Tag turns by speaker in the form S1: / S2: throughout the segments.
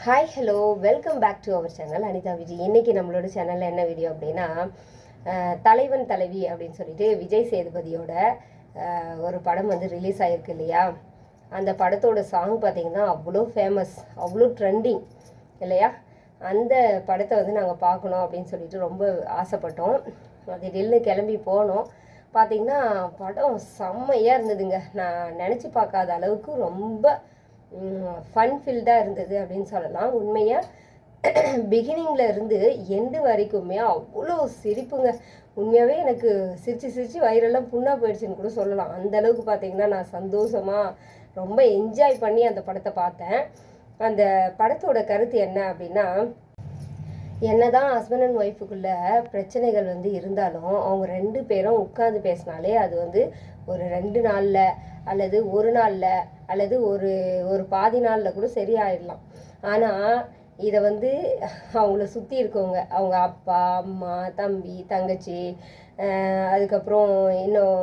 S1: Hi hello welcome back to our channel Anitha Vijay. இன்றைக்கி நம்மளோட சேனலில் என்ன வீடியோ அப்படின்னா தலைவன் தலைவி அப்படின்னு சொல்லிட்டு விஜய் சேதுபதியோட ஒரு படம் வந்து ரிலீஸ் ஆகிருக்கு இல்லையா. அந்த படத்தோட சாங் பார்த்திங்கன்னா அவ்வளோ ஃபேமஸ், அவ்வளோ ட்ரெண்டிங் இல்லையா. அந்த படத்தை வந்து நாங்கள் பார்க்கணும் அப்படின்னு சொல்லிட்டு ரொம்ப ஆசைப்பட்டோம். திடீர்னு கிளம்பி போனோம். பார்த்திங்கன்னா படம் செம்மையாக இருந்ததுங்க. நான் நினச்சி பார்க்காத அளவுக்கு ரொம்ப ஃபன் ஃபில்டாக இருந்தது அப்படின்னு சொல்லலாம். உண்மையாக பிகினிங்கில் இருந்து எண்டு வரைக்குமே அவ்வளோ சிரிப்புங்க. உண்மையாகவே எனக்கு சிரித்து சிரித்து வயிறெல்லாம் புண்ணாக போயிடுச்சுன்னு கூட சொல்லலாம். அந்தளவுக்கு பார்த்திங்கன்னா நான் சந்தோஷமாக ரொம்ப என்ஜாய் பண்ணி அந்த படத்தை பார்த்தேன். அந்த படத்தோட கருத்து என்ன அப்படின்னா, என்னதான் ஹஸ்பண்ட் அண்ட் ஒய்ஃபுக்குள்ள பிரச்சனைகள் வந்து இருந்தாலும் அவங்க ரெண்டு பேரும் உட்காந்து பேசினாலே அது வந்து ஒரு 2 நாளில் அல்லது ஒரு நாளில் அல்லது ஒரு ஒரு பாதி நாளில் கூட சரியாயிடலாம். ஆனால் இதை வந்து அவங்கள சுற்றி இருக்கவங்க, அவங்க அப்பா அம்மா தம்பி தங்கச்சி, அதுக்கப்புறம் இன்னும்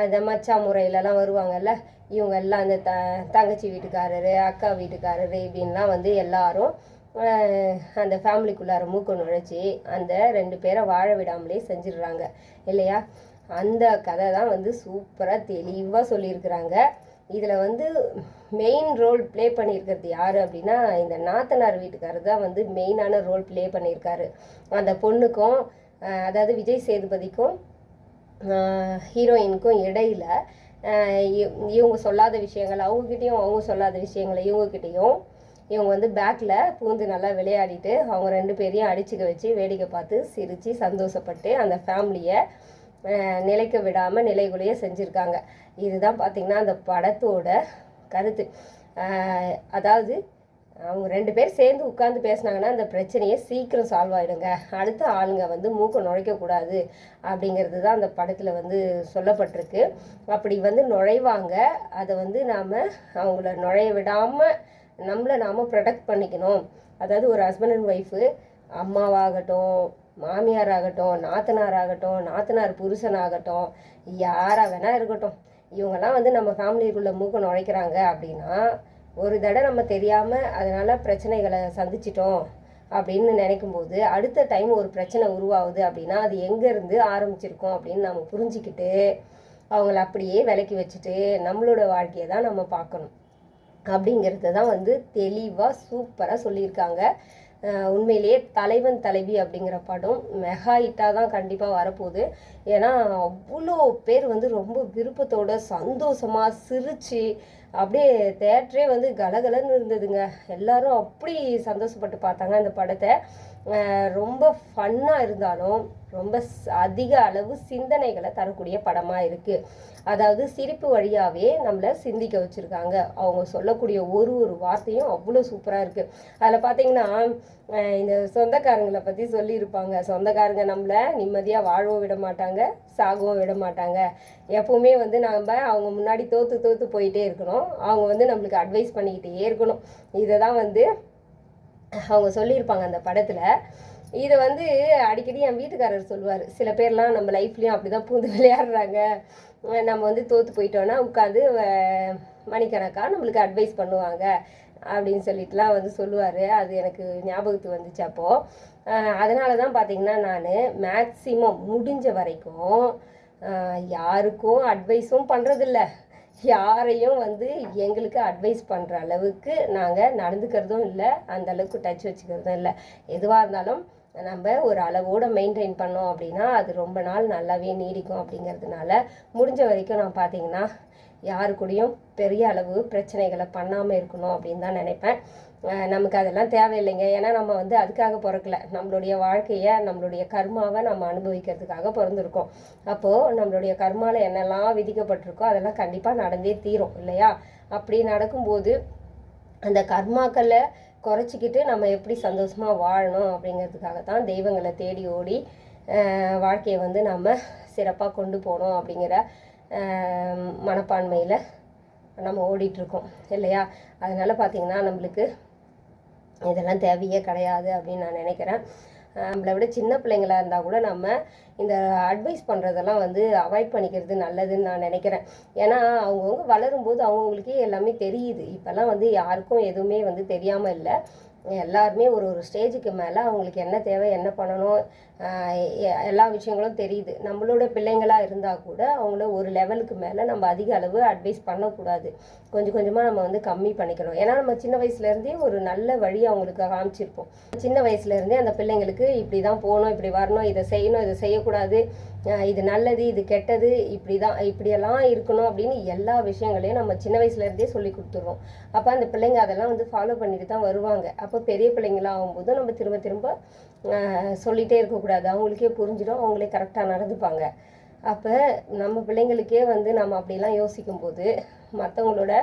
S1: அந்த மச்சா முறையிலலாம் வருவாங்கல்ல, இவங்க எல்லாம் அந்த தங்கச்சி வீட்டுக்காரரு அக்கா வீட்டுக்காரரு இப்படின்லாம் வந்து எல்லாரும் அந்த ஃபேமிலிக்குள்ளார மூக்க நுழைச்சி அந்த 2 பேரை வாழ விடாமலே செஞ்சிடுறாங்க இல்லையா. அந்த கதை தான் வந்து சூப்பராக தெளிவாக சொல்லியிருக்கிறாங்க. இதில் வந்து மெயின் ரோல் ப்ளே பண்ணியிருக்கிறது யார் அப்படின்னா, இந்த நாத்தனார் வீட்டுக்காரர் தான் வந்து மெயினான ரோல் ப்ளே பண்ணியிருக்காரு. அந்த பொண்ணுக்கும் அதாவது விஜய் சேதுபதிக்கும் ஹீரோயினுக்கும் இடையில் இவங்க சொல்லாத விஷயங்கள் அவங்கக்கிட்டேயும், அவங்க சொல்லாத விஷயங்களை இவங்கக்கிட்டேயும் இவங்க வந்து பேக்கில் பூந்து நல்லா விளையாடிட்டு அவங்க 2 பேரையும் அடிச்சுக்க வச்சு வேடிக்கை பார்த்து சிரித்து சந்தோஷப்பட்டு அந்த ஃபேமிலியை நிலைக்க விடாமல் நிலைகுலைய செஞ்சுருக்காங்க. இதுதான் பார்த்திங்கன்னா அந்த படத்தோட கருத்து. அதாவது அவங்க 2 பேர் சேர்ந்து உட்காந்து பேசினாங்கன்னா அந்த பிரச்சனையை சீக்கிரம் சால்வ் ஆகிடுங்க, அடுத்த ஆளுங்க வந்து மூக்க நுழைக்கக்கூடாது அப்படிங்கிறது தான் அந்த படத்தில் வந்து சொல்லப்பட்டிருக்கு. அப்படி வந்து நுழைவாங்க, அதை வந்து நாம் அவங்கள நுழைய விடாமல் நம்மளை நாம் ப்ரொடெக்ட் பண்ணிக்கணும். அதாவது ஒரு ஹஸ்பண்ட் அண்ட் ஒய்ஃபு, அம்மாவாகட்டும் மாமியாராகட்டும் நாத்தனாராகட்டும் நாத்தனார் புருஷனாகட்டும் யாராக வேணா இருக்கட்டும், இவங்கெல்லாம் வந்து நம்ம ஃபேமிலிக்குள்ளே மூக்க நுழைக்கிறாங்க அப்படின்னா ஒரு தடவை நம்ம தெரியாமல் அதனால் பிரச்சனைகளை சந்திச்சிட்டோம் அப்படின்னு நினைக்கும்போது அடுத்த டைம் ஒரு பிரச்சனை உருவாகுது அப்படின்னா அது எங்கேருந்து ஆரம்பிச்சிருக்கோம் அப்படின்னு நம்ம புரிஞ்சிக்கிட்டு அவங்கள அப்படியே விலக்கி வச்சுட்டு நம்மளோட வாழ்க்கையை தான் நம்ம பார்க்கணும் அப்படிங்கிறது தான் வந்து தெளிவாக சூப்பராக சொல்லியிருக்காங்க. உண்மையிலேயே தலைவன் தலைவி அப்படிங்கிற படம் மெகா ஹிட்டாக தான் கண்டிப்பாக வரப்போகுது. ஏன்னா அவ்வளோ பேர் வந்து ரொம்ப விருப்பத்தோட சந்தோஷமாக சிரித்து அப்படியே தேட்டரே வந்து கலகலன்னு இருந்ததுங்க. எல்லாரும் அப்படி சந்தோஷப்பட்டு பார்த்தாங்க அந்த படத்தை. ரொம்ப ஃபன்னாக இருந்தாலும் ரொம்ப அதிக அளவு சிந்தனைகளை தரக்கூடிய படமாக இருக்குது. அதாவது சிரிப்பு வழியாகவே நம்மளை சிந்திக்க வச்சுருக்காங்க. அவங்க சொல்லக்கூடிய ஒரு வார்த்தையும் அவ்வளோ சூப்பராக இருக்குது. அதில் பார்த்திங்கன்னா இந்த சொந்தக்காரங்களை பற்றி சொல்லியிருப்பாங்க. சொந்தக்காரங்க நம்மளை நிம்மதியாக வாழவும் விட மாட்டாங்க, சாகவும் விட மாட்டாங்க. எப்பவுமே வந்து நாம் அவங்க முன்னாடி தோற்று போயிட்டே இருக்கணும், அவங்க வந்து நம்மளுக்கு அட்வைஸ் பண்ணிக்கிட்டே இருக்கணும். இதை தான் வந்து அவங்க சொல்லியிருப்பாங்க அந்த படத்தில். இதை வந்து அடிக்கடி என் வீட்டுக்காரர் சொல்லுவார். சில பேர்லாம் நம்ம லைஃப்லேயும் அப்படி தான் பூந்து விளையாடுறாங்க. நம்ம வந்து தோற்று போயிட்டோன்னா உட்காந்து மணிக்கணக்காக நம்மளுக்கு அட்வைஸ் பண்ணுவாங்க அப்படின்னு சொல்லிட்டுலாம் வந்து சொல்லுவார். அது எனக்கு ஞாபகத்துக்கு வந்துச்சு அப்போது. அதனால தான் பார்த்திங்கன்னா நான் மேக்ஸிமம் முடிஞ்ச வரைக்கும் யாருக்கும் அட்வைஸும் பண்ணுறதில்ல, யாரையும் வந்து எங்களுக்கு அட்வைஸ் பண்ணுற அளவுக்கு நாங்கள் நடந்துக்கிறதும் இல்லை, அந்த அளவுக்கு டச் வச்சுக்கிறதும் இல்லை. எதுவாக இருந்தாலும் நம்ம ஒரு அளவோடு மெயின்டைன் பண்ணோம் அப்படின்னா அது ரொம்ப நாள் நல்லாவே நீடிக்கும். அப்படிங்கிறதுனால முடிஞ்ச வரைக்கும் நான் பார்த்திங்கன்னா யாரு கூடயும் பெரிய அளவு பிரச்சனைகளை பண்ணாமல் இருக்கணும் அப்படின்னு தான் நினைப்பேன். நமக்கு அதெல்லாம் தேவையில்லைங்க. ஏன்னா நம்ம வந்து அதுக்காக பிறக்கல, நம்மளுடைய வாழ்க்கையை நம்மளுடைய கர்மாவை நம்ம அனுபவிக்கிறதுக்காக பிறந்திருக்கோம். அப்போது நம்மளுடைய கர்மாவில் என்னெல்லாம் விதிக்கப்பட்டிருக்கோ அதெல்லாம் கண்டிப்பாக நடந்தே தீரும் இல்லையா. அப்படி நடக்கும்போது அந்த கர்மாக்களை குறைச்சிக்கிட்டு நம்ம எப்படி சந்தோஷமாக வாழணும் அப்படிங்கிறதுக்காக தான் தெய்வங்களை தேடி ஓடி வாழ்க்கையை வந்து நம்ம சிறப்பாக கொண்டு போகணும் அப்படிங்கிற மனப்பான்மையில் நம்ம ஓடிட்டுருக்கோம் இல்லையா. அதனால் பார்த்திங்கன்னா நம்மளுக்கு இதெல்லாம் தேவையே கிடையாது அப்படின்னு நான் நினைக்கிறேன். நம்மளை விட சின்ன பிள்ளைங்களாக இருந்தால் கூட நம்ம இந்த அட்வைஸ் பண்ணுறதெல்லாம் வந்து அவாய்ட் பண்ணிக்கிறது நல்லதுன்னு நான் நினைக்கிறேன். ஏன்னா அவங்கவுங்க வளரும்போது அவங்கவுங்களுக்கே எல்லாமே தெரியுது. இப்போல்லாம் வந்து யாருக்கும் எதுவுமே வந்து தெரியாமல் இல்லை. எல்லாருமே ஒரு ஒரு ஸ்டேஜுக்கு மேலே அவங்களுக்கு என்ன தேவை, என்ன பண்ணணும், எல்லா விஷயங்களும் தெரியுது. நம்மளோட பிள்ளைங்களாக இருந்தால் கூட அவங்கள ஒரு லெவலுக்கு மேலே நம்ம அதிக அளவு அட்வைஸ் பண்ணக்கூடாது. கொஞ்சம் கொஞ்சமாக நம்ம வந்து கம்மி பண்ணிக்கணும். ஏன்னா நம்ம சின்ன வயசுலேருந்தே ஒரு நல்ல வழி அவங்களுக்கு காமிச்சிருப்போம். சின்ன வயசுலேருந்தே அந்த பிள்ளைங்களுக்கு இப்படி தான் போகணும், இப்படி வரணும், இதை செய்யணும், இதை செய்யக்கூடாது, இது நல்லது, இது கெட்டது, இப்படி தான், இப்படியெல்லாம் இருக்கணும் அப்படின்னு எல்லா விஷயங்களையும் நம்ம சின்ன வயசுலேருந்தே சொல்லி கொடுத்துருவோம். அப்போ அந்த பிள்ளைங்க அதெல்லாம் வந்து ஃபாலோ பண்ணிட்டு தான் வருவாங்க. அப்போ பெரிய பிள்ளைங்களாம் ஆகும்போது நம்ம திரும்ப திரும்ப சொல்லிகிட்டே இருக்கக்கூடாது. அவங்களுக்கே புரிஞ்சிடும், அவங்களே கரெக்டாக நடந்துப்பாங்க. அப்போ நம்ம பிள்ளைங்களுக்கே வந்து நம்ம அப்படிலாம் யோசிக்கும்போது மற்றவங்களோட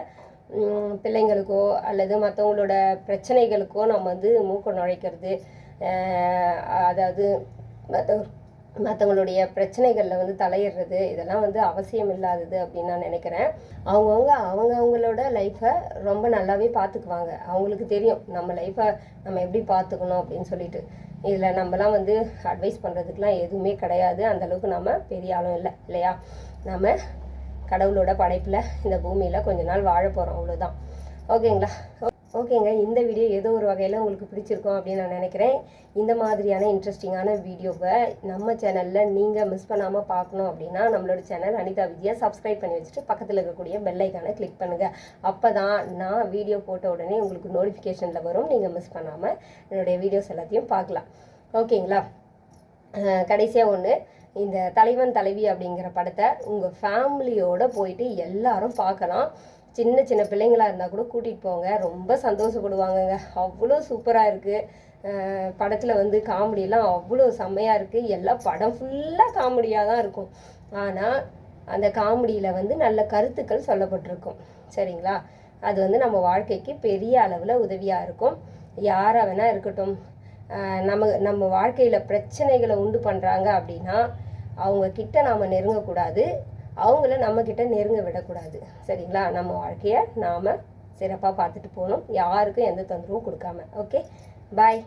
S1: பிள்ளைங்களுக்கோ அல்லது மற்றவங்களோட பிரச்சனைகளுக்கோ நம்ம வந்து மூக்க நுழைக்கிறது, அதாவது மற்றவங்களுடைய பிரச்சனைகளில் வந்து தலையிடுறது, இதெல்லாம் வந்து அவசியம் இல்லாதது அப்படின்னு நான் நினைக்கிறேன். அவங்கவுங்களோட லைஃப்பை ரொம்ப நல்லாவே பார்த்துக்குவாங்க. அவங்களுக்கு தெரியும் நம்ம லைஃப்பை நம்ம எப்படி பார்த்துக்கணும் அப்படின்னு சொல்லிட்டு. இதில் நம்மலாம் வந்து அட்வைஸ் பண்ணுறதுக்கெலாம் எதுவுமே கிடையாது. அந்தளவுக்கு நம்ம பெரிய ஆளும் இல்லை, இல்லையா? நம்ம கடவுளோட படைப்பில் இந்த பூமியில் கொஞ்ச நாள் வாழ போகிறோம், அவ்வளோதான். ஓகேங்களா? ஓகேங்க, இந்த வீடியோ ஏதோ ஒரு வகையில் உங்களுக்கு பிடிச்சிருக்கும் அப்படின்னு நான் நினைக்கிறேன். இந்த மாதிரியான இன்ட்ரெஸ்டிங்கான வீடியோவை நம்ம சேனலில் நீங்கள் மிஸ் பண்ணாமல் பார்க்கணும் அப்படின்னா நம்மளோட சேனல் அனிதா வித்யா சப்ஸ்கிரைப் பண்ணி வச்சுட்டு பக்கத்தில் இருக்கக்கூடிய பெல் ஐக்கானை கிளிக் பண்ணுங்கள். அப்போ தான் நான் வீடியோ போட்ட உடனே உங்களுக்கு நோட்டிஃபிகேஷனில் வரும். நீங்கள் மிஸ் பண்ணாமல் என்னுடைய வீடியோஸ் எல்லாத்தையும் பார்க்கலாம். ஓகேங்களா? கடைசியாக ஒன்று, இந்த தலைவன் தலைவி அப்படிங்கிற படத்தை உங்கள் ஃபேமிலியோடு போயிட்டு எல்லாரும் பார்க்கலாம். சின்ன சின்ன பிள்ளைங்களாக இருந்தால் கூட கூட்டிகிட்டு போங்க, ரொம்ப சந்தோஷப்படுவாங்கங்க. அவ்வளோ சூப்பராக இருக்குது. படத்தில் வந்து காமெடியெலாம் அவ்வளோ செம்மையாக இருக்குது. எல்லாம் படம் ஃபுல்லாக காமெடியாக தான் இருக்கும். ஆனால் அந்த காமெடியில் வந்து நல்ல கருத்துக்கள் சொல்லப்பட்டிருக்கும். சரிங்களா? அது வந்து நம்ம வாழ்க்கைக்கு பெரிய அளவில் உதவியாக இருக்கும். யாராக வேணால் இருக்கட்டும், நம்ம வாழ்க்கையில் பிரச்சனைகளை உண்டு பண்ணுறாங்க அப்படின்னா அவங்கக்கிட்ட நாம் நெருங்கக்கூடாது, அவங்கள நம்மக்கிட்ட நெருங்க விடக்கூடாது. சரிங்களா? நம்ம வாழ்க்கையை நாம் சிறப்பாக பார்த்துட்டு போகணும், யாருக்கும் எந்த தொந்தரவும் கொடுக்காம. ஓகே, பாய்.